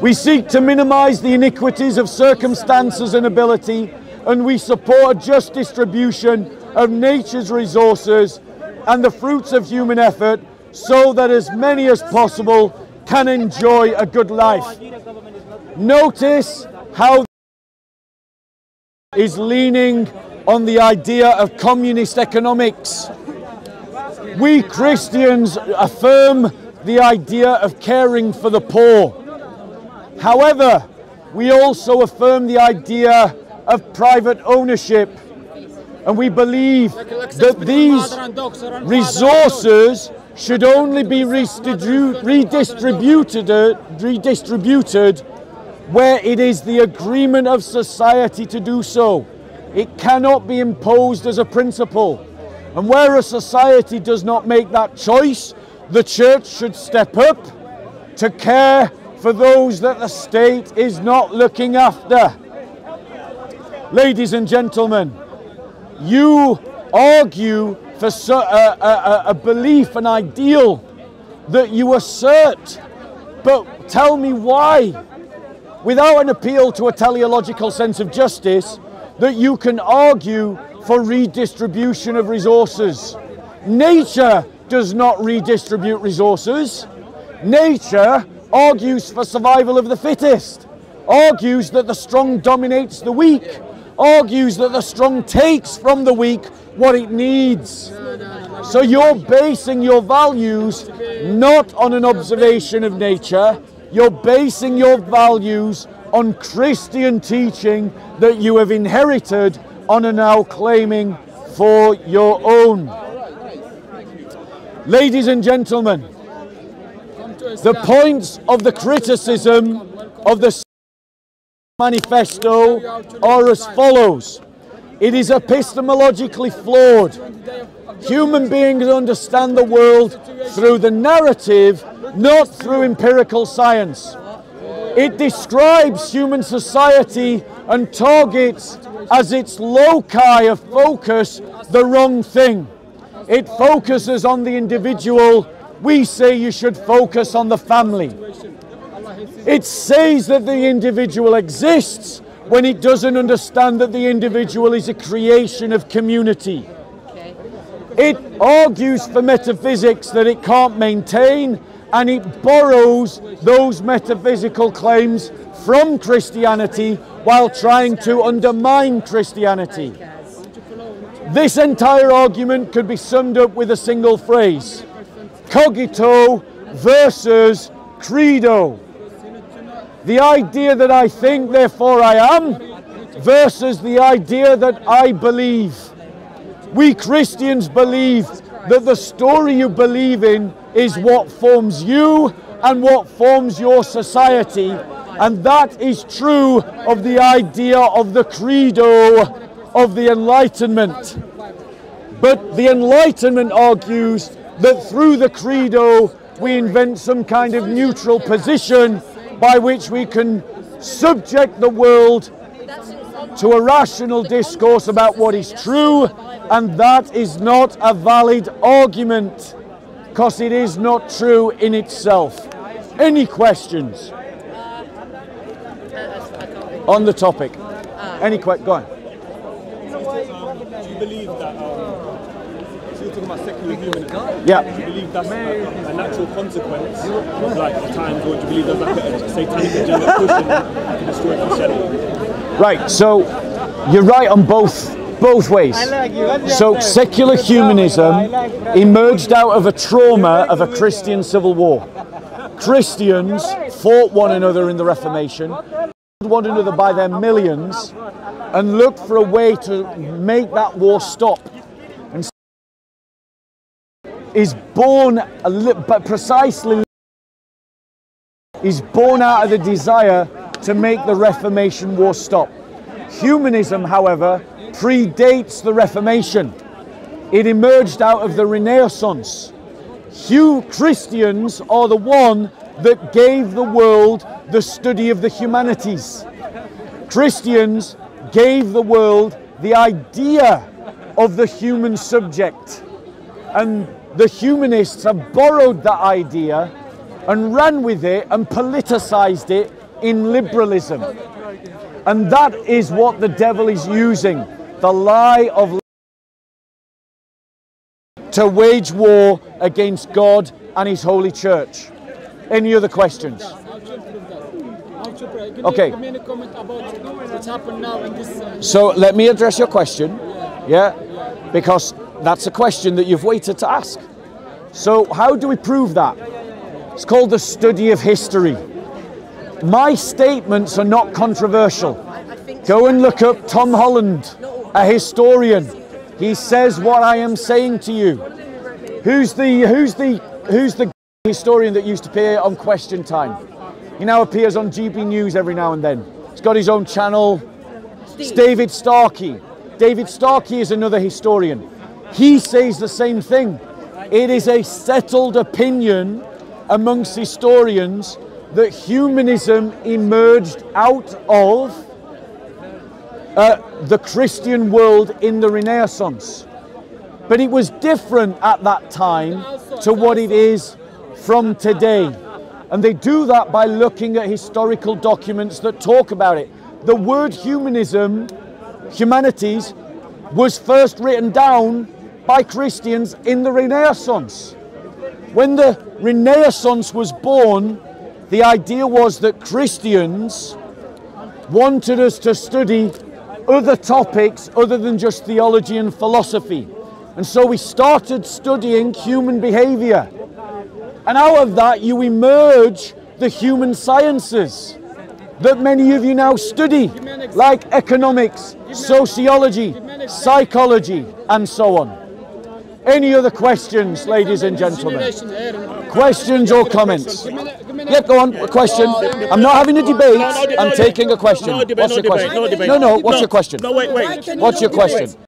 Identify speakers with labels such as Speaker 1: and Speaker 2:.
Speaker 1: We seek to minimize the iniquities of circumstances and ability, and we support a just distribution of nature's resources and the fruits of human effort so that as many as possible can enjoy a good life. Notice how is leaning on the idea of communist economics. We Christians affirm the idea of caring for the poor. However, we also affirm the idea of private ownership, and we believe that these resources should only be redistributed where it is the agreement of society to do so. It cannot be imposed as a principle. And where a society does not make that choice, the church should step up to care for those that the state is not looking after. Ladies and gentlemen, you argue for a belief, an ideal that you assert, but tell me why, without an appeal to a teleological sense of justice, that you can argue for redistribution of resources. Nature does not redistribute resources. Nature argues for survival of the fittest, argues that the strong dominates the weak, argues that the strong takes from the weak what it needs. So you're basing your values not on an observation of nature, you're basing your values on Christian teaching that you have inherited and are now claiming for your own. Ladies and gentlemen, the points of the criticism of the manifesto are as follows. It is epistemologically flawed. Human beings understand the world through the narrative, not through empirical science. It describes human society and targets as its loci of focus the wrong thing. It focuses on the individual. We say you should focus on the family. It says that the individual exists when it doesn't understand that the individual is a creation of community. It argues for metaphysics that it can't maintain, and it borrows those metaphysical claims from Christianity while trying to undermine Christianity. This entire argument could be summed up with a single phrase: cogito versus credo. The idea that I think, therefore I am, versus the idea that I believe. We Christians believe that the story you believe in is what forms you and what forms your society, and that is true of the idea of the credo of the Enlightenment. But the Enlightenment argues that through the credo we invent some kind of neutral position by which we can subject the world to a rational discourse about what is true, and that is not a valid argument, because it is not true in itself. Any questions on the topic? Any questions? Go on.
Speaker 2: Do you believe that, so you're talking about secular humanism,
Speaker 1: yeah.
Speaker 2: do you believe that's a natural consequence of like the times, or do you believe there's like a satanic agenda pushing to destroy Christianity?
Speaker 1: Right, so you're right on both ways. So secular humanism emerged out of a trauma of a Christian civil war. Christians fought one another in the Reformation, one another by their millions, and looked for a way to make that war stop. And is born precisely is born out of the desire to make the Reformation war stop. Humanism, however, predates the Reformation. It emerged out of the Renaissance. Christians are the one that gave the world the study of the humanities. Christians gave the world the idea of the human subject, and the humanists have borrowed that idea and ran with it and politicized it in liberalism. And that is what the devil is using, the lie of to wage war against God and his holy church. Any other questions? Okay. So let me address your question, yeah, because that's a question that you've waited to ask. So how do we prove that? It's called the study of history. My statements are not controversial. Go and look up Tom Holland, a historian. He says what I am saying to you. Who's the historian that used to appear on Question Time? He now appears on GB News every now and then. He's got his own channel. It's David Starkey. David Starkey is another historian. He says the same thing. It is a settled opinion amongst historians that humanism emerged out of the Christian world in the Renaissance. But it was different at that time to what it is from today. And they do that by looking at historical documents that talk about it. The word humanism, humanities, was first written down by Christians in the Renaissance. When the Renaissance was born, the idea was that Christians wanted us to study other topics other than just theology and philosophy. And so we started studying human behavior. And out of that you emerge the human sciences that many of you now study, like economics, sociology, psychology, and so on. Any other questions, ladies and gentlemen? Questions or comments? Yep, go on, a question. I'm not having a debate, I'm taking a question. What's your question? No, what's your question?
Speaker 2: No, wait.
Speaker 1: What's your question?